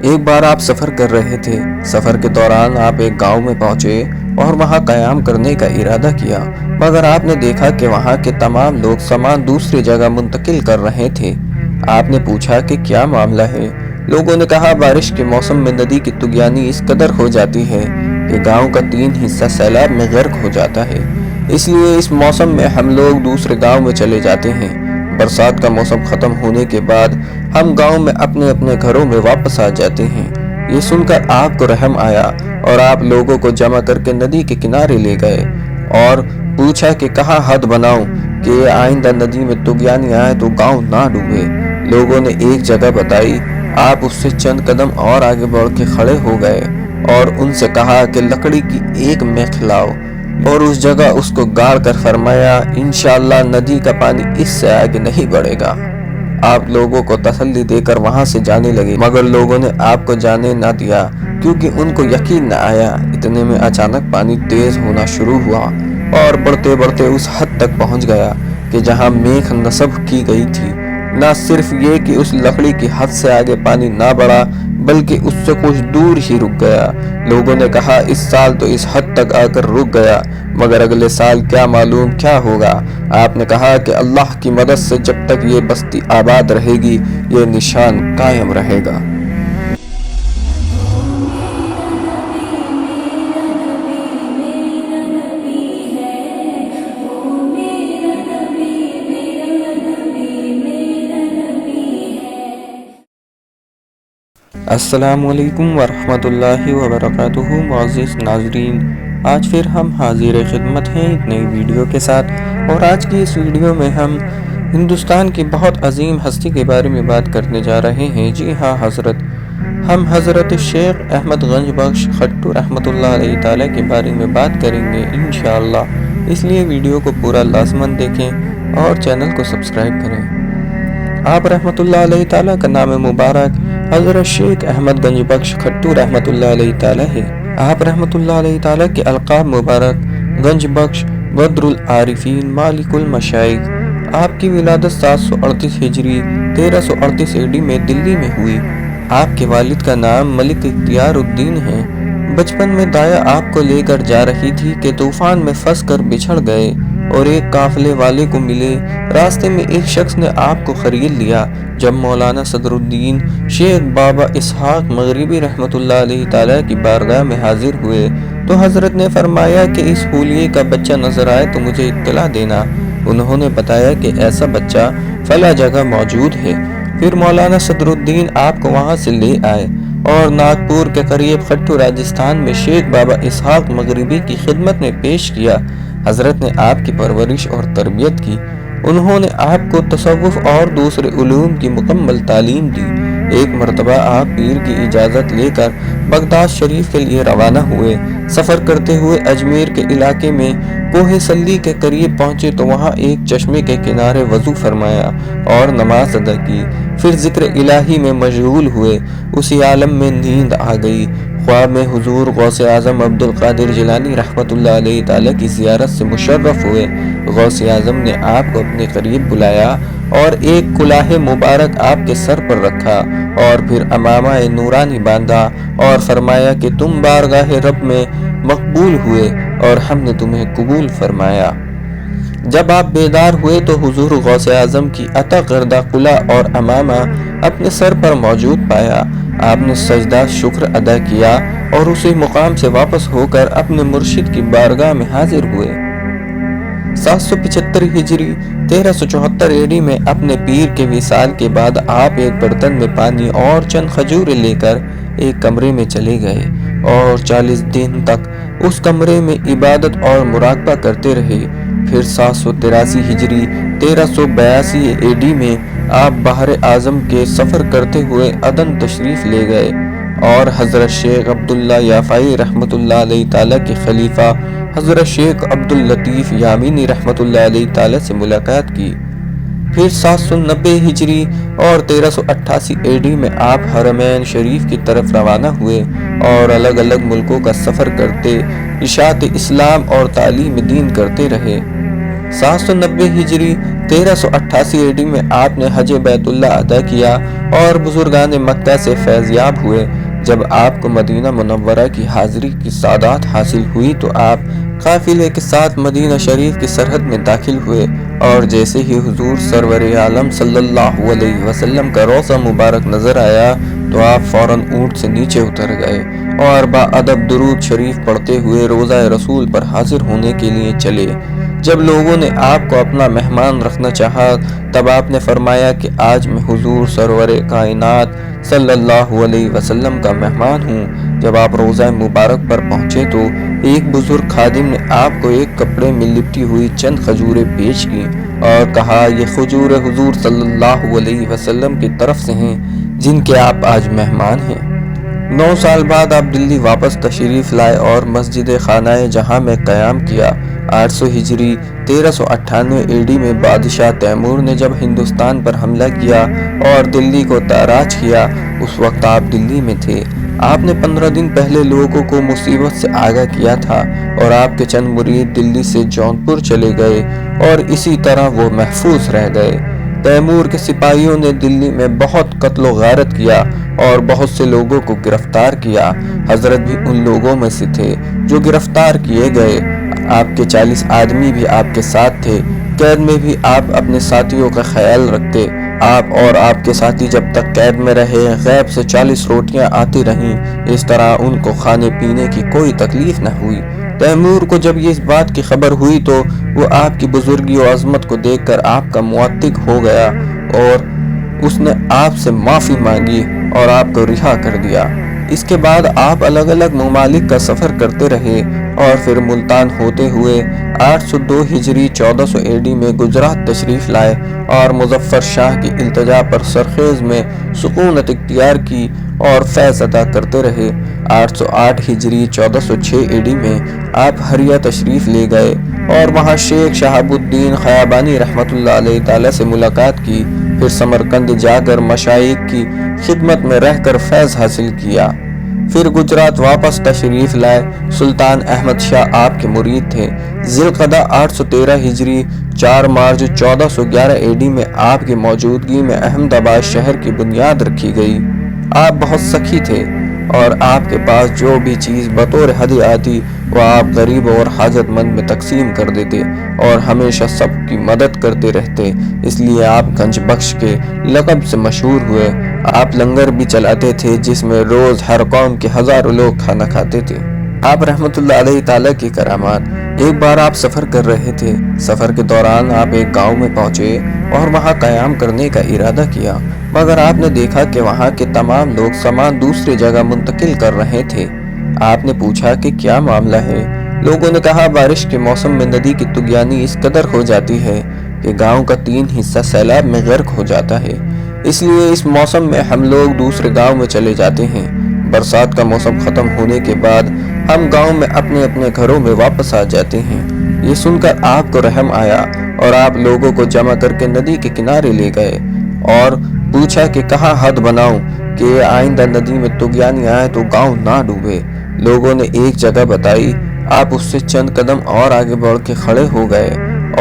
ایک بار آپ سفر کر رہے تھے۔ سفر کے دوران آپ ایک گاؤں میں پہنچے اور وہاں قیام کرنے کا ارادہ کیا، مگر آپ نے دیکھا کہ وہاں کے تمام لوگ سامان دوسری جگہ منتقل کر رہے تھے۔ آپ نے پوچھا کہ کیا معاملہ ہے؟ لوگوں نے کہا بارش کے موسم میں ندی کی طغیانی اس قدر ہو جاتی ہے کہ گاؤں کا 3 حصہ سیلاب میں غرق ہو جاتا ہے، اس لیے اس موسم میں ہم لوگ دوسرے گاؤں میں چلے جاتے ہیں۔ برسات کا موسم ختم ہونے کے بعد ہم گاؤں میں اپنے اپنے گھروں میں واپس آ جاتے ہیں۔ یہ سن کر آپ کو رحم آیا اور آپ لوگوں کو جمع کر کے ندی کے کنارے لے گئے اور پوچھا کہ کہاں حد بناؤں کہ آئندہ ندی میں طغیانی آئے تو گاؤں نہ ڈوبے۔ لوگوں نے ایک جگہ بتائی۔ آپ اس سے چند قدم اور آگے بڑھ کے کھڑے ہو گئے اور ان سے کہا کہ لکڑی کی ایک میخ لاؤ اور اس جگہ اس کو گاڑ کر فرمایا انشاءاللہ ندی کا پانی اس سے آگے نہیں بڑھے گا۔ آپ لوگوں کو تسلی دے کر وہاں سے جانے لگے، مگر لوگوں نے آپ کو جانے نہ دیا کیونکہ ان کو یقین نہ آیا۔ اتنے میں اچانک پانی تیز ہونا شروع ہوا اور بڑھتے بڑھتے اس حد تک پہنچ گیا کہ جہاں میخ نصب کی گئی تھی۔ نہ صرف یہ کہ اس لکڑی کی حد سے آگے پانی نہ بڑھا بلکہ اس سے کچھ دور ہی رک گیا۔ لوگوں نے کہا اس سال تو اس حد تک آ کر رک گیا، مگر اگلے سال کیا معلوم کیا ہوگا۔ آپ نے کہا کہ اللہ کی مدد سے جب تک یہ بستی آباد رہے گی یہ نشان قائم رہے گا۔ السلام علیکم ورحمۃ اللہ وبرکاتہ۔ معزز ناظرین، آج پھر ہم حاضر خدمت ہیں ایک نئی ویڈیو کے ساتھ، اور آج کی اس ویڈیو میں ہم ہندوستان کی بہت عظیم ہستی کے بارے میں بات کرنے جا رہے ہیں۔ جی ہاں ہم حضرت شیخ احمد گنج بخش کھٹو رحمۃ اللہ علیہ تعالیٰ کے بارے میں بات کریں گے انشاءاللہ، اس لیے ویڈیو کو پورا لازماً دیکھیں اور چینل کو سبسکرائب کریں۔ آپ رحمۃ اللہ علیہ تعالیٰ کا نام مبارک حضرت شیخ احمد گنج بخش کھٹو رحمۃ اللہ علیہ تعالیٰ ہے۔ آپ رحمۃ اللہ علیہ تعالیٰ کے القاب مبارک گنج بخش، بدر العارفین، مالک المشائخ۔ آپ کی ولادت 738 ہجری 1338 AD میں دلی میں ہوئی۔ آپ کے والد کا نام ملک اختیار الدین ہے۔ بچپن میں دایا آپ کو لے کر جا رہی تھی کہ طوفان میں پھنس کر بچھڑ گئے اور ایک قافلے والے کو ملے۔ راستے میں ایک شخص نے آپ کو خرید لیا۔ جب مولانا صدر الدین شیخ بابا اسحاق مغربی رحمۃ اللہ علیہ تعالیٰ کی بارگاہ میں حاضر ہوئے تو حضرت نے فرمایا کہ اس حولیے کا بچہ نظر آئے تو مجھے اطلاع دینا۔ انہوں نے بتایا کہ ایسا بچہ فلاں جگہ موجود ہے۔ پھر مولانا صدر الدین آپ کو وہاں سے لے آئے اور ناگپور کے قریب کھٹو راجستھان میں شیخ بابا اسحاق مغربی کی خدمت میں پیش کیا۔ حضرت نے آپ کی پرورش اور تربیت کی۔ انہوں نے آپ کو تصوف اور دوسرے علوم کی مکمل تعلیم دی۔ ایک مرتبہ آپ پیر کی اجازت لے کر بغداد شریف کے لیے روانہ ہوئے۔ سفر کرتے ہوئے اجمیر کے علاقے میں کوہ سلی کے قریب پہنچے تو وہاں ایک چشمے کے کنارے وضو فرمایا اور نماز ادا کی۔ پھر ذکر الہی میں مشغول ہوئے۔ اسی عالم میں نیند آ گئی۔ خواب میں حضور غوث اعظم عبد القادر جیلانی رحمۃ اللہ علیہ تعالیٰ کی زیارت سے مشرف ہوئے۔ غوث اعظم نے آپ کو اپنے قریب بلایا اور ایک کلاه مبارک آپ کے سر پر رکھا اور پھر امامہ نورانی باندھا اور فرمایا کہ تم بارگاہ رب میں مقبول ہوئے اور ہم نے تمہیں قبول فرمایا۔ جب آپ بیدار ہوئے تو حضور غوث اعظم کی عطا کردہ کلاه اور امامہ اپنے سر پر موجود پایا۔ آپ نے سجدہ شکر ادا کیا اور اسی مقام سے واپس ہو کر اپنے مرشد کی بارگاہ میں حاضر ہوئے۔ 775 ہجری 1374 AD میں اپنے پیر کے وصال کے بعد آپ ایک برتن میں پانی اور چند کھجوریں لے کر ایک کمرے میں چلے گئے اور 40 دن تک اس کمرے میں عبادت اور مراقبہ کرتے رہے۔ پھر 783 ہجری 1382 AD میں آپ بحر اعظم کے سفر کرتے ہوئے عدن تشریف لے گئے اور حضرت شیخ عبداللہ یافعی رحمۃ اللہ علیہ تعالیٰ کے خلیفہ حضرت شیخ عبداللطیف یامینی رحمۃ اللہ علیہ تعالیٰ سے ملاقات کی۔ پھر 790 ہجری اور 1388 AD میں آپ حرمین شریف کی طرف روانہ ہوئے اور الگ الگ ملکوں کا سفر کرتے اشاعت اسلام اور تعلیم دین کرتے رہے۔ 790 ہجری 1388 AD میں آپ نے حج بیت اللہ ادا کیا اور بزرگان مکہ سے فیض یاب ہوئے۔ جب آپ کو مدینہ منورہ کی حاضری کی سعادت حاصل ہوئی تو آپ قافلے کے ساتھ مدینہ شریف کی سرحد میں داخل ہوئے، اور جیسے ہی حضور سرور عالم صلی اللہ علیہ وسلم کا روضہ مبارک نظر آیا تو آپ فوراً اونٹ سے نیچے اتر گئے اور باادب درود شریف پڑھتے ہوئے روضہ رسول پر حاضر ہونے کے لیے چلے۔ جب لوگوں نے آپ کو اپنا مہمان رکھنا چاہا تب آپ نے فرمایا کہ آج میں حضور سرور کائنات صلی اللہ علیہ وسلم کا مہمان ہوں۔ جب آپ روضہ مبارک پر پہنچے تو ایک بزرگ خادم نے آپ کو ایک کپڑے میں لپٹی ہوئی چند کھجوریں پیش کی اور کہا، یہ کھجوریں حضور صلی اللہ علیہ وسلم کی طرف سے ہیں جن کے آپ آج مہمان ہیں۔ 9 سال بعد آپ دلی واپس تشریف لائے اور مسجد خانہ جہاں میں قیام کیا۔ 800 ہجری 1398 AD میں بادشاہ تیمور نے جب ہندوستان پر حملہ کیا اور دلی کو تاراج کیا، اس وقت آپ دلی میں تھے۔ آپ نے 15 دن پہلے لوگوں کو مصیبت سے آگاہ کیا تھا اور آپ کے چند مرید دلی سے جونپور چلے گئے اور اسی طرح وہ محفوظ رہ گئے۔ تیمور کے سپاہیوں نے دلی میں بہت قتل و غارت کیا اور بہت سے لوگوں کو گرفتار کیا۔ حضرت بھی ان لوگوں میں سے تھے جو گرفتار کیے گئے۔ آپ کے 40 آدمی بھی آپ کے ساتھ تھے۔ قید میں بھی آپ اپنے ساتھیوں کا خیال رکھتے۔ آپ اور آپ کے ساتھی جب تک قید میں رہے غیب سے 40 روٹیاں آتی رہیں، اس طرح ان کو کھانے پینے کی کوئی تکلیف نہ ہوئی۔ تیمور کو جب اس بات کی خبر ہوئی تو وہ آپ کی بزرگی و عظمت کو دیکھ کر آپ کا معتق ہو گیا اور اس نے آپ سے معافی مانگی اور آپ کو رہا کر دیا۔ اس کے بعد آپ الگ الگ ممالک کا سفر کرتے رہے اور پھر ملتان ہوتے ہوئے 802 ہجری 1400 AD میں گجرات تشریف لائے اور مظفر شاہ کی التجا پر سرخیز میں سکونت اختیار کی اور فیض ادا کرتے رہے۔ 808 ہجری 1406 AD میں آپ ہریا تشریف لے گئے اور وہاں شیخ شہاب الدین خیابانی رحمۃ اللہ علیہ تعالی سے ملاقات کی، پھر سمرقند جا کر مشائخ کی خدمت میں رہ کر فیض حاصل کیا، پھر گجرات واپس تشریف لائے۔ سلطان احمد شاہ آپ کے مرید تھے۔ ذی القعدہ 813 ہجری 4 مارچ 1411 AD میں آپ کی موجودگی میں احمد آباد شہر کی بنیاد رکھی گئی۔ آپ بہت سخی تھے اور آپ کے پاس جو بھی چیز بطور ہدیہ آتی وہ آپ غریب اور حاجت مند میں تقسیم کر دیتے اور ہمیشہ سب کی مدد کرتے رہتے، اس لیے آپ گنج بخش کے لقب سے مشہور ہوئے۔ آپ لنگر بھی چلاتے تھے جس میں روز ہر قوم کے ہزاروں لوگ کھانا کھاتے تھے۔ آپ رحمت اللہ علیہ تعالیٰ کی کرامات۔ ایک بار آپ سفر کر رہے تھے۔ سفر کے دوران آپ ایک گاؤں میں پہنچے اور وہاں قیام کرنے کا ارادہ کیا، مگر آپ نے دیکھا کہ وہاں کے تمام لوگ سامان دوسری جگہ منتقل کر رہے تھے۔ آپ نے پوچھا کہ کیا معاملہ ہے؟ لوگوں نے کہا، بارش کے موسم میں ندی کی طغیانی اس قدر ہو جاتی ہے کہ گاؤں کا 3 حصہ سیلاب میں غرق ہو جاتا ہے، اس لیے اس موسم میں ہم لوگ دوسرے گاؤں میں چلے جاتے ہیں۔ برسات کا موسم ختم ہونے کے بعد ہم گاؤں میں اپنے اپنے گھروں میں واپس آ جاتے ہیں۔ یہ سن کر آپ کو رحم آیا اور آپ لوگوں کو جمع کر کے ندی کے کنارے لے گئے اور پوچھا کہ کہاں حد بناؤں کہ آئندہ ندی میں طغیانی آئے تو گاؤں نہ ڈوبے۔ لوگوں نے ایک جگہ بتائی۔ آپ اس سے چند قدم اور آگے بڑھ کے کھڑے ہو گئے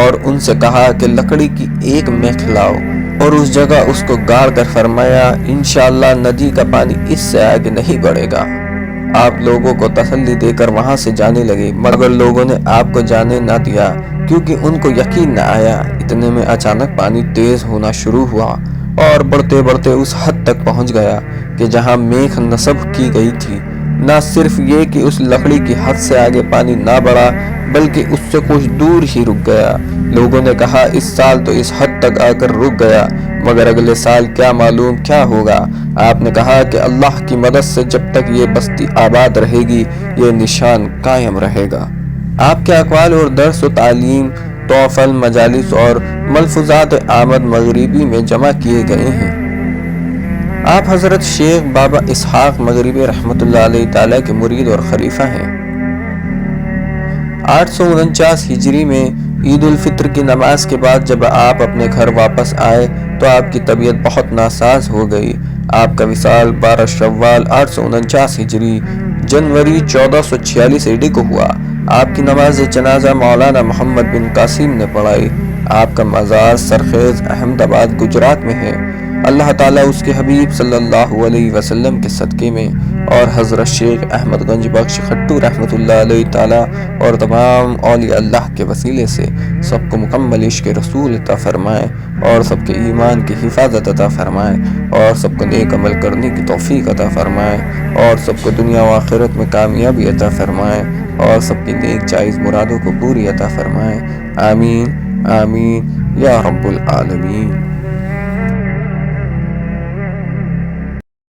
اور ان سے کہا کہ لکڑی کی ایک میخ لاؤ اور اس جگہ اس کو گاڑ کر فرمایا، انشاءاللہ ندی کا پانی اس سے آگے نہیں بڑھے گا۔ آپ لوگوں کو تسلی دے کر وہاں سے جانے لگے، مگر لوگوں نے آپ کو جانے نہ دیا کیونکہ ان کو یقین نہ آیا۔ اتنے میں اچانک پانی تیز ہونا شروع ہوا اور بڑھتے بڑھتے اس حد تک پہنچ گیا کہ جہاں میخ نصب کی گئی تھی۔ نہ صرف یہ کہ اس لکڑی کی حد سے آگے پانی نہ بڑھا بلکہ اس سے کچھ دور ہی رک گیا۔ لوگوں نے کہا، اس سال تو اس حد تک آ کر رک گیا، مگر اگلے سال کیا معلوم کیا ہوگا۔ آپ نے کہا کہ اللہ کی مدد سے جب تک یہ بستی آباد رہے گی یہ نشان قائم رہے گا۔ آپ کے اقوال اور درس و تعلیم توفل مجالس اور ملفوظات آمد مغربی میں جمع کیے گئے ہیں۔ آپ حضرت شیخ بابا اسحاق مغربی رحمت اللہ علیہ تعالیٰ کے مرید اور خلیفہ ہیں۔ 849 ہجری میں عید الفطر کی نماز کے بعد جب آپ اپنے گھر واپس آئے تو آپ کی طبیعت بہت ناساز ہو گئی۔ آپ کا وصال 12 شوال 849 ہجری جنوری 1446 AD کو ہوا۔ آپ کی نماز جنازہ مولانا محمد بن قاسم نے پڑھائی۔ آپ کا مزار سرخیز احمد آباد گجرات میں ہے۔ اللہ تعالیٰ اس کے حبیب صلی اللہ علیہ وسلم کے صدقے میں اور حضرت شیخ احمد گنج بخش کھٹو رحمۃ اللہ علیہ تعالیٰ اور تمام اولیاء اللہ کے وسیلے سے سب کو مکمل عشق رسول عطا فرمائے اور سب کے ایمان کی حفاظت عطا فرمائے اور سب کو نیک عمل کرنے کی توفیق عطا فرمائے اور سب کو دنیا و آخرت میں کامیابی عطا فرمائے اور سب کی نیک جائز مرادوں کو پوری عطا فرمائے۔ آمین آمین یا رب العالمین۔